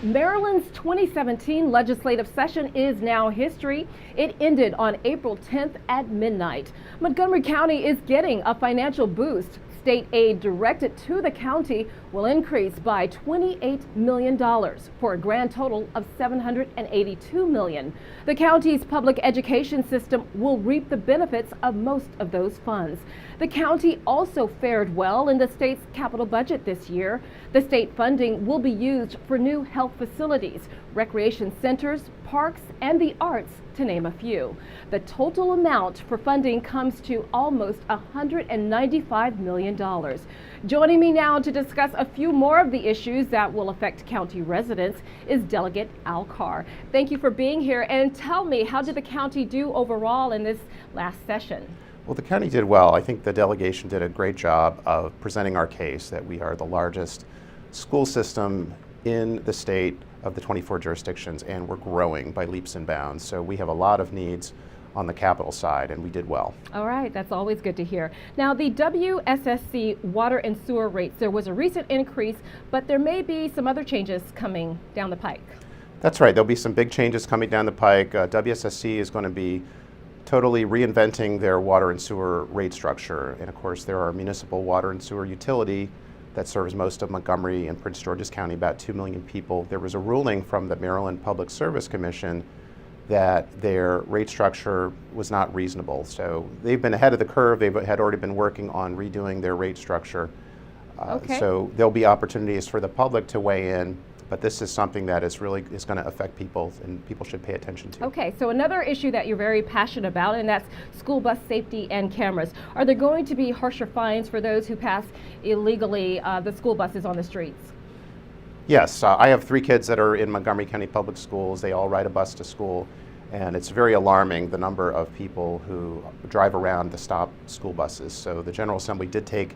Maryland's 2017 legislative session is now history. It ended on April 10th at midnight. Montgomery County is getting a financial boost. State aid directed to the county will increase by $28 million for a grand total of $782 million. The county's public education system will reap the benefits of most of those funds. The county also fared well in the state's capital budget this year. The state funding will be used for new health facilities, recreation centers, parks, and the arts, to name a few. The total amount for funding comes to almost $195 million. Joining me now to discuss a few more of the issues that will affect county residents is Delegate Al Carr. Thank you for being here, and tell me, how did the county do overall in this last session? Well, the county did well. I think the delegation did a great job of presenting our case that we are the largest school system in the state of the 24 jurisdictions, and we're growing by leaps and bounds. So we have a lot of needs on the capital side, and we did well. All right, that's always good to hear. Now, the WSSC water and sewer rates, there was a recent increase, but there may be some other changes coming down the pike. That's right, there'll be some big changes coming down the pike. WSSC is going to be totally reinventing their water and sewer rate structure. And of course, there are municipal water and sewer utility that serves most of Montgomery and Prince George's County, about 2 million people. There was a ruling from the Maryland Public Service Commission that their rate structure was not reasonable. So they've been ahead of the curve. They had already been working on redoing their rate structure. So there'll be opportunities for the public to weigh in, but this is something that is going to affect people, and people should pay attention to. Okay, so another issue that you're very passionate about, and that's school bus safety and cameras. Are there going to be harsher fines for those who pass illegally the school buses on the streets? Yes, I have 3 kids that are in Montgomery County Public Schools. They all ride a bus to school, and it's very alarming, the number of people who drive around to stop school buses. So the General Assembly did take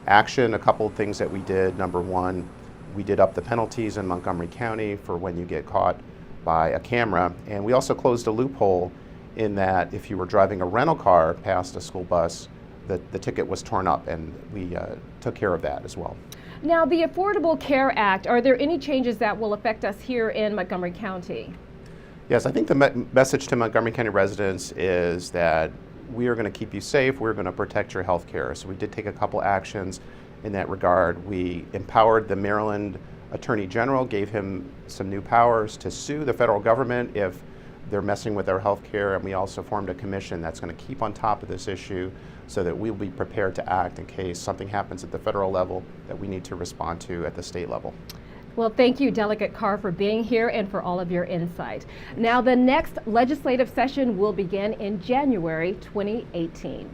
action. A couple of things that we did. Number one, we did up the penalties in Montgomery County for when you get caught by a camera, and we also closed a loophole in that if you were driving a rental car past a school bus, the ticket was torn up, and we took care of that as well. Now, the Affordable Care Act, are there any changes that will affect us here in Montgomery County? Yes, I think the message to Montgomery County residents is that we are going to keep you safe, we're going to protect your health care. So we did take a couple actions in that regard. We empowered the Maryland Attorney General, gave him some new powers to sue the federal government if they're messing with our health care, and we also formed a commission that's going to keep on top of this issue so that we'll be prepared to act in case something happens at the federal level that we need to respond to at the state level. Well, thank you, Delegate Carr, for being here and for all of your insight. Now, the next legislative session will begin in January 2018.